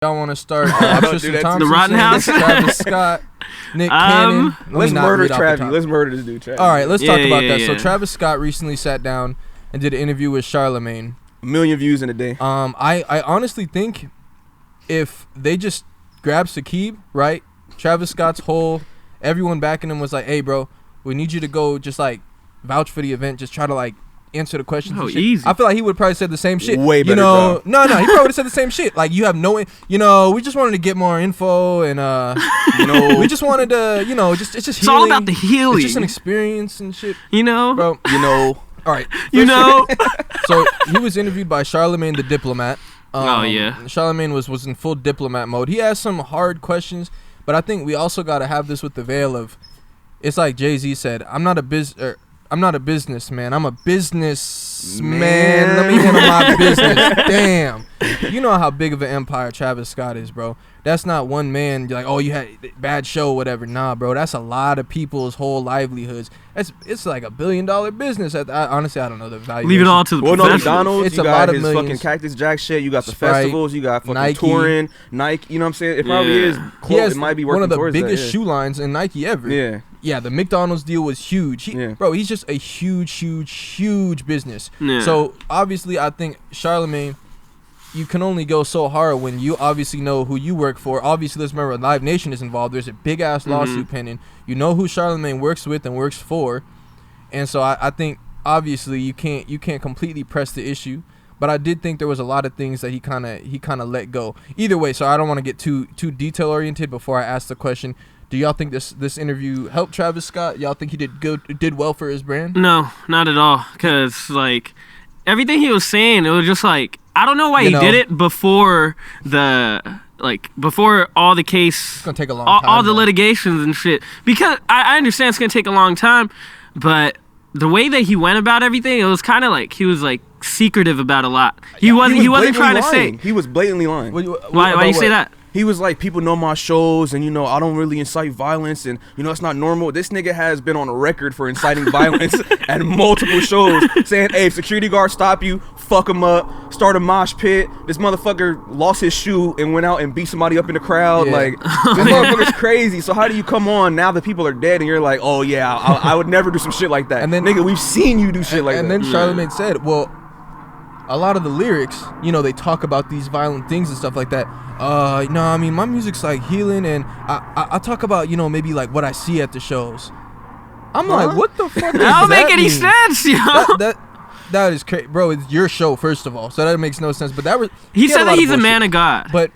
Y'all want to start Tristan that. Thompson, The Rotten House? Travis Scott, Nick Cannon. Let's murder Travis. Let's murder this dude, Travis. All right, let's talk about that. Yeah. So Travis Scott recently sat down and did an interview with Charlamagne. 1 million views in a day. I honestly think if they just grabbed Saqib, right? Travis Scott's everyone backing him was like, hey, bro, we need you to go just like vouch for the event. Just try to like answer the questions. Oh, and shit. easy. I feel like he would probably said the same shit. Way better. No, he probably would have said the same shit. Like, you have no, we just wanted to get more info and, we just wanted to, it's just It's healing. all about the healing. It's just an experience and shit. Bro. All right. So he was interviewed by Charlamagne the Diplomat. Charlamagne was in full diplomat mode. He asked some hard questions, but I think we also got to have this with the veil of, it's like Jay-Z said, I'm not a businessman. I'm a businessman. Let me handle my business. Damn. You know how big of an empire Travis Scott is, bro. That's not one man. You're like, oh, you had a bad show, whatever. Nah, bro. That's a lot of people's whole livelihoods. It's like $1 billion business. Honestly, I don't know the value. Leave it all to the McDonald's. It's you a got lot of his millions. fucking Cactus Jack shit. You got the Sprite, festivals. You got fucking Nike. touring. Nike. You know what I'm saying? It probably is. He has it might be working one of the towards biggest that, shoe lines in Nike ever. Yeah. Yeah, the McDonald's deal was huge. Bro, he's just a huge business. Yeah. So, obviously, I think Charlamagne, you can only go so hard when you obviously know who you work for. Obviously, let's remember, Live Nation is involved. There's a big-ass lawsuit pending. You know who Charlamagne works with and works for. And so, I think, obviously, you can't completely press the issue. But I did think there was a lot of things that he kind of let go. Either way, so I don't want to get too detail-oriented before I ask the question. Do y'all think this interview helped Travis Scott? Y'all think he did well for his brand? No, not at all. Because, like, everything he was saying, it was just like, I don't know why he did it before before all the case. It's going to take a long time. All the litigations and shit. Because I understand it's going to take a long time, but the way that he went about everything, it was kind of like he was, like, secretive about a lot. He wasn't trying to say. He was blatantly lying. Why do you say that? He was like, people know my shows, and I don't really incite violence, and it's not normal. This nigga has been on a record for inciting violence at multiple shows, saying, hey, if security guards stop you, fuck him up, start a mosh pit. This motherfucker lost his shoe and went out and beat somebody up in the crowd. Yeah. Like, this motherfucker's crazy. So how do you come on now that people are dead and you're like, oh yeah, I would never do some shit like that. And then, nigga, we've seen you do shit like that. And then Charlamagne said, well, a lot of the lyrics, they talk about these violent things and stuff like that. No, I mean, my music's like healing, and I talk about, maybe like what I see at the shows. I'm like, what the fuck does that don't make any mean? sense, yo. That is crazy, bro. It's your show, first of all, so that makes no sense. But he said that he's a man of God. But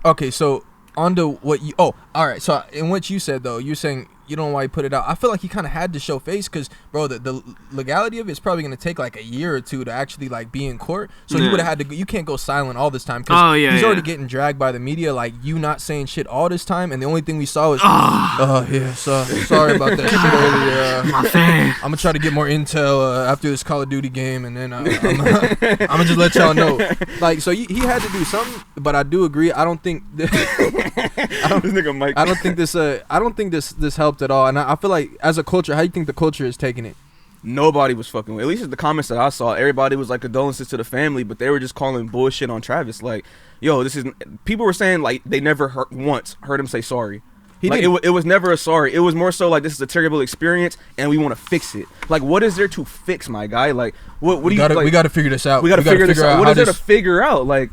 okay, so on to what you. Oh, all right. So in what you said though, you're saying you don't know why he put it out. I feel like he kind of had to show face because, bro, the legality of it is probably going to take like a year or two to actually like be in court. So he would have had to. You can't go silent all this time because he's already getting dragged by the media. Like, you not saying shit all this time, and the only thing we saw was, sorry about that shit earlier. My fan. I'm gonna try to get more intel after this Call of Duty game, and then I'm gonna just let y'all know. Like, so he had to do something, but I do agree. I don't think this nigga Mike. I don't think this helped at all. And I feel like as a culture, how do you think the culture is taking it? Nobody was fucking with. At least in the comments that I saw, everybody was like condolences to the family, but they were just calling bullshit on Travis. Like, yo, people were saying like they never once heard him say sorry. It was never a sorry. It was more so like, this is a terrible experience and we want to fix it. Like, what is there to fix, my guy? Like, what do you like? We got to figure this out. We got to figure this out. What is there to figure out? Like,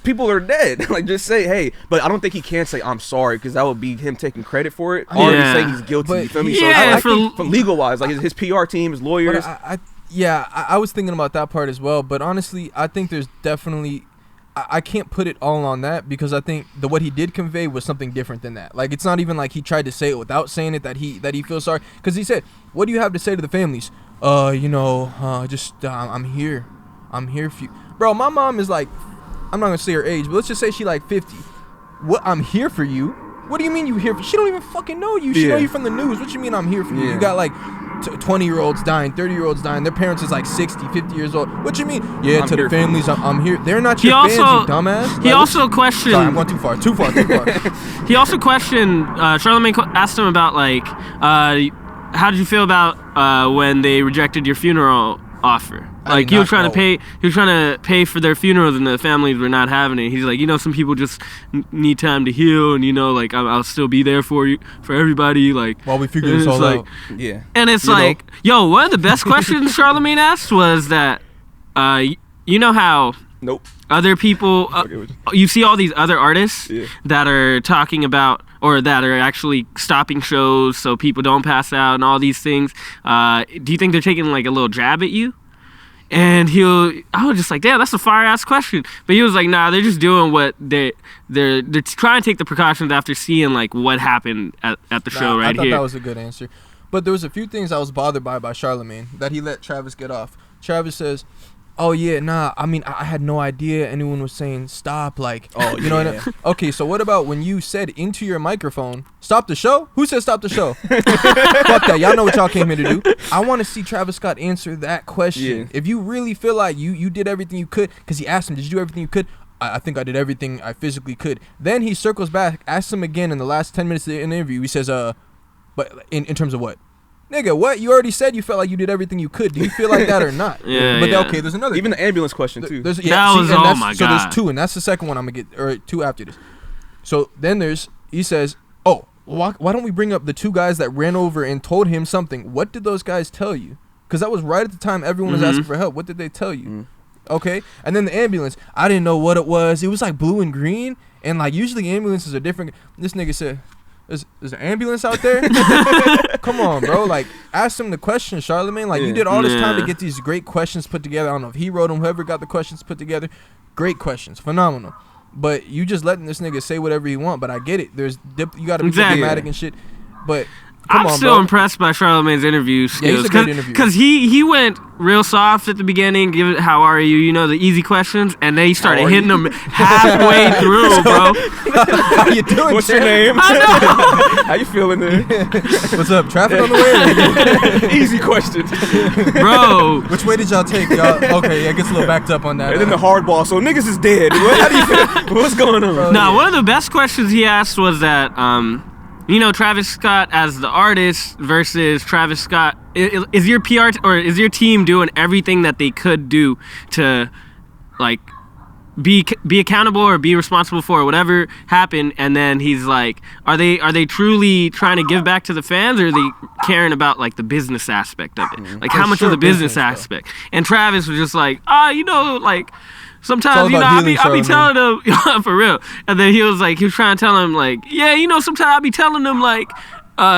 people are dead. Like, just say, hey. But I don't think he can say I'm sorry, because that would be him taking credit for it. Already saying he's guilty. But you feel me? Yeah, so I think from legal wise, like his PR team, his lawyers. I was thinking about that part as well. But honestly, I think there's definitely. I can't put it all on that, because I think what he did convey was something different than that. Like, it's not even like he tried to say it without saying it that he feels sorry, because he said, "What do you have to say to the families?" I'm here for you, bro. My mom is like, I'm not gonna say her age, but let's just say she like 50. What? I'm here for you? What do you mean you here for? She don't even fucking know you. She know you from the news. What you mean I'm here for you? You got like 20-year-olds dying, 30-year-olds dying. Their parents is like 60, 50 years old. What you mean? Yeah, to the families, I'm here. They're not your fans, you dumbass. He also questioned. Sorry, I'm going too far. He also questioned. Charlamagne asked him about how did you feel about when they rejected your funeral offer? Like he was trying to pay for their funerals, and the families were not having it. He's like, some people just need time to heal, and like I'll still be there for you, for everybody. Like while we figure this all out. Yeah. And it's like, one of the best questions Charlamagne asked was that, you know how Nope. other people, you see all these other artists that are talking about, or that are actually stopping shows so people don't pass out and all these things. Do you think they're taking like a little jab at you? And I was just like, damn, that's a fire ass question. But he was like, nah, they're just doing what they're trying to take the precautions after seeing like what happened at the show right here. I thought that was a good answer. But there was a few things I was bothered by Charlamagne that he let Travis get off. Travis says, oh yeah, nah, I mean, I had no idea anyone was saying stop, like, you know what I mean? Okay, so what about when you said into your microphone, stop the show? Who said stop the show? Fuck that, y'all know what y'all came here to do. I want to see Travis Scott answer that question. Yeah. If you really feel like you did everything you could, because he asked him, did you do everything you could? I think I did everything I physically could. Then he circles back, asks him again in the last 10 minutes of the interview, he says, but in terms of what? Nigga, what? You already said you felt like you did everything you could. Do you feel like that or not? Okay, there's another. Even the ambulance question too. Oh my god. So there's two, and that's the second one I'm gonna get, or two after this. So then he says, oh, why don't we bring up the two guys that ran over and told him something? What did those guys tell you? Because that was right at the time everyone was asking for help. What did they tell you? Okay, and then the ambulance. I didn't know what it was. It was like blue and green, and like usually ambulances are different. This nigga said, Is an ambulance out there? Come on, bro. Like, ask him the question, Charlamagne. Like, you did all this time to get these great questions put together. I don't know if he wrote them, whoever got the questions put together. Great questions. Phenomenal. But you just letting this nigga say whatever he want. But I get it. You got to be diplomatic and shit. But I'm still impressed by Charlamagne's interview skills. Yeah, he's a good interview. Because he went real soft at the beginning, give it, how are you, the easy questions, and then he started hitting them halfway through, bro. How you doing, What's your name? I know. How you feeling there? What's up? Traffic on the way? Easy questions. Bro. Which way did y'all take, y'all? Okay, it gets a little backed up on that. And then the hardball, so niggas is dead. How do you feel? What's going on? Nah, one of the best questions he asked was that, Travis Scott as the artist versus Travis Scott. Is your PR or is your team doing everything that they could do to, like, be accountable or be responsible for whatever happened? And then he's like, are they truly trying to give back to the fans, or are they caring about like the business aspect of it? Like, how much of the business aspect? And Travis was just like, like. Sometimes, I be telling them, for real. And then he was trying to tell him, like, sometimes I be telling them, like,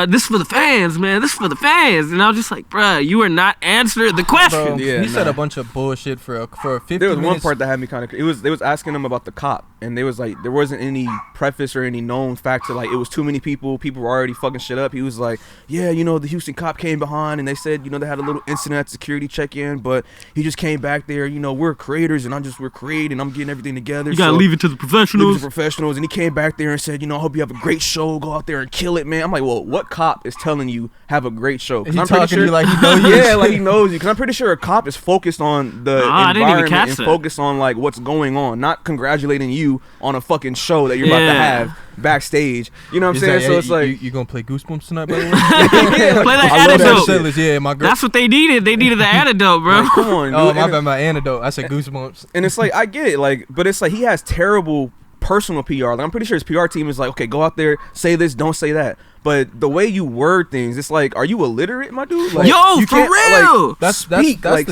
this is for the fans, man. This is for the fans. And I was just like, bruh, you are not answering the question. Bro, he said a bunch of bullshit for 50 There was minutes. one part that had me kind of... They was asking him about the cop. And they was like, there wasn't any preface or any known fact to, like, it was too many people. People were already fucking shit up. He was like, yeah, the Houston cop came behind. And they said, they had a little incident at security check-in. But he just came back there. We're creators. And we're creating. I'm getting everything together. You got to leave it to the professionals. And he came back there and said, I hope you have a great show. Go out there and kill it, man. I'm like, well, what cop is telling you have a great show? He's talking to you like he knows you. Yeah, like he knows you. Because I'm pretty sure a cop is focused on the environment and focused on like what's going on, not congratulating you on a fucking show that you're about to have backstage. You know what I'm saying? So it's like you gonna play Goosebumps tonight, by the way? Play the antidote. Yeah, my girl. That's what they needed. They needed the antidote, bro. Like, come on, dude. Oh, my bad, my antidote. I said Goosebumps. And it's like I get it, like, but it's like he has terrible personal PR. Like, I'm pretty sure his PR team is like, okay, go out there, say this, don't say that. But the way you word things, it's like, are you illiterate, my dude? Like, yo, for real. Like,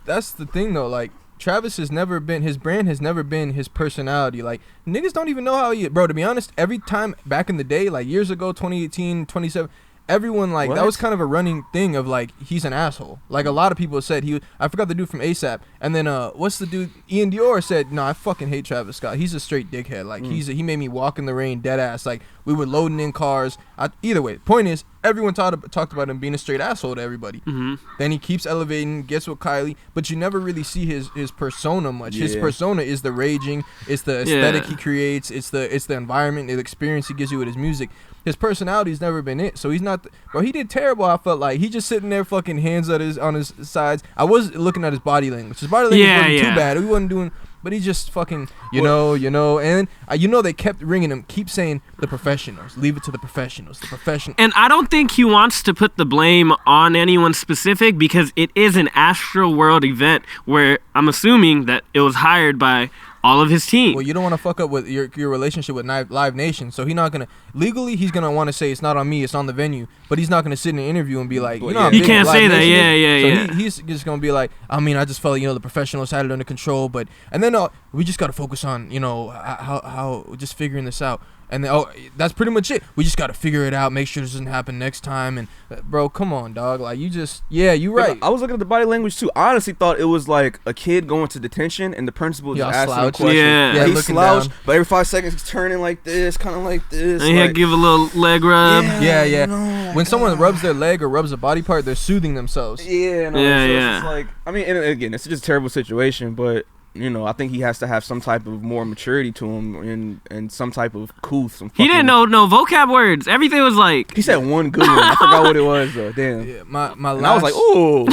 that's the thing though. Like, Travis has never been, his brand has never been his personality. Like, niggas don't even know how he, bro, to be honest, every time back in the day, like years ago, 2018, 2017, everyone, like, that was kind of a running thing of, like, he's an asshole. Like, a lot of people said I forgot the dude from ASAP. And then, what's the dude? Ian Dior said, no, I fucking hate Travis Scott. He's a straight dickhead. Like, he made me walk in the rain, dead ass. Like, we were loading in cars. Either way, point is, everyone talked about him being a straight asshole to everybody. Mm-hmm. Then he keeps elevating, gets with Kylie, but you never really see his persona much. Yeah. His persona is the raging, it's the aesthetic he creates, it's the environment, the experience he gives you with his music. His personality's never been it, so he's not. Bro, he did terrible. I felt like he just sitting there, fucking hands on his sides. I was looking at his body language. His body language wasn't too bad. He wasn't doing. But he just fucking, you know, and they kept ringing him, keep saying the professionals, leave it to the professionals, the professionals. And I don't think he wants to put the blame on anyone specific because it is an Astroworld event where I'm assuming that it was hired by all of his team. Well, you don't want to fuck up with your relationship with Live Nation, so he's not gonna legally. He's gonna want to say it's not on me, it's on the venue. But he's not gonna sit in an interview and be like, you know, he can't say that. Yeah. He's just gonna be like, I mean, I just felt the professionals had it under control, but and then we just gotta focus on how just figuring this out. And then, that's pretty much it. We just got to figure it out, make sure this doesn't happen next time. And, bro, come on, dog. Like, you just, you're right. I was looking at the body language, too. I honestly thought it was like a kid going to detention, and the principal just asking him questions. Yeah, he slouched, but every 5 seconds he's turning like this, kind of like this. And he had to give a little leg rub. Yeah. When someone rubs their leg or rubs a body part, they're soothing themselves. Yeah. It's like, I mean, and again, it's just a terrible situation, but... I think he has to have some type of more maturity to him and some type of couth. He didn't know no vocab words. Everything was like... He said one good one. I forgot what it was, though. Damn. Yeah, my last, I was like, ooh.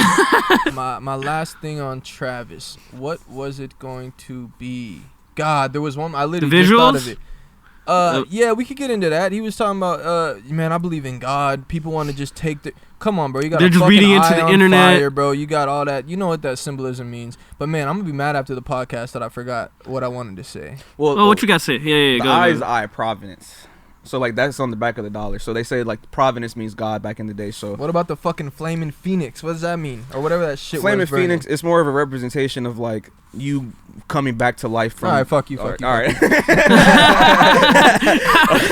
my last thing on Travis. What was it going to be? God, there was one. I literally just thought of it. Yeah, we could get into that. He was talking about, man, I believe in God. People want to just take the... Come on, bro. You got They're just reading into the internet. Fire, bro. You got all that. You know what that symbolism means. But, man, I'm going to be mad after the podcast that I forgot what I wanted to say. Well, what you got to say? Yeah, the go. I is the I, providence. So, like, that's on the back of the dollar. So, they say, like, providence means God back in the day. So, what about the fucking flaming phoenix? What does that mean? Or whatever that shit was. Flaming phoenix, it's more of a representation of, like, you coming back to life from... All right, fuck you. All right.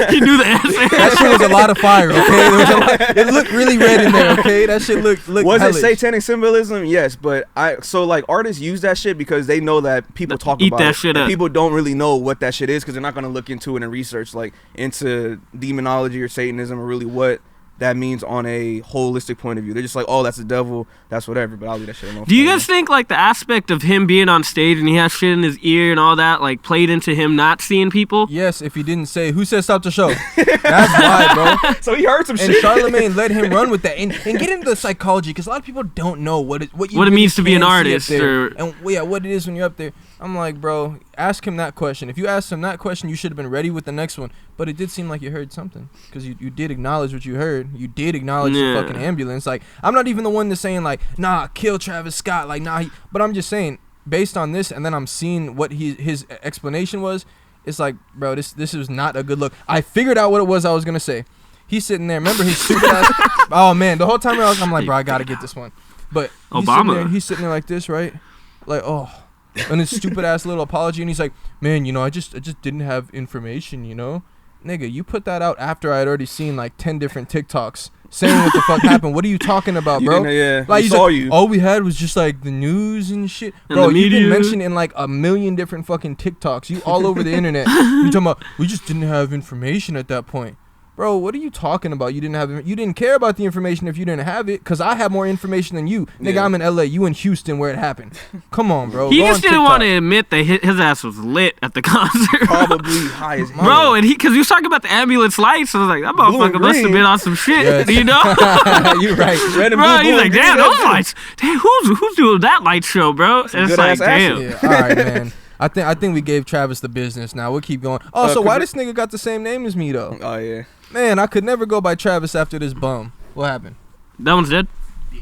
He knew the answer. That shit was a lot of fire, okay? It looked really red in there, okay? That shit looked Was hellish. it satanic symbolism? Yes, but artists use that shit because they know that people talk Eat about that it. shit up. People don't really know what that shit is because they're not going to look into it and research, like, into demonology or Satanism or really what that means on a holistic point of view. They're just like, oh, that's the devil, that's whatever, but I'll leave that shit alone. Do you guys think, like, the aspect of him being on stage and he has shit in his ear and all that, like, played into him not seeing people? Yes, if he didn't say, who said stop the show? That's why, bro. So he heard some shit. And Charlamagne let him run with that and get into the psychology, because a lot of people don't know what it means to be an artist. And what it is when you're up there. I'm like, bro, ask him that question. If you asked him that question, you should have been ready with the next one. But it did seem like you heard something, because you did acknowledge what you heard. You did acknowledge the fucking ambulance. Like, I'm not even the one that's saying, like, nah, kill Travis Scott. Like, nah. But I'm just saying, based on this, and then I'm seeing what his explanation was, it's like, bro, this is not a good look. I figured out what it was I was going to say. He's sitting there. Remember his stupid ass? Oh, man. The whole time I'm like, bro, I got to get this one. But he's sitting there like this, right? Like, oh. And his stupid ass little apology, and he's like, man, I just didn't have information, Nigga, you put that out after I had already seen like 10 different TikToks saying what the fuck happened. What are you talking about, bro? Like, all we had was just like the news and shit. And bro, you've been mentioned in like a million different fucking TikToks. You all over the internet. You talking about, we just didn't have information at that point. Bro, what are you talking about? You didn't care about the information if you didn't have it, because I have more information than you. Nigga, I'm in LA, you in Houston where it happened. Come on, bro. He just didn't want to admit that his ass was lit at the concert. Probably high as hell. Bro, and because he was talking about the ambulance lights, so I was like, that motherfucker must have been on some shit, yes. You're right. Red and bro, blue, he's like, damn, those lights. Damn, who's doing that light show, bro? It's like, damn. Yeah, all right, man. I think we gave Travis the business now. We'll keep going. Oh, so why this nigga got the same name as me, though? Oh, yeah. Man, I could never go by Travis after this bum. What happened? That one's dead.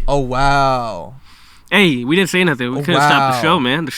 Oh, wow. Hey, we didn't say nothing. We couldn't stop the show, man. The show.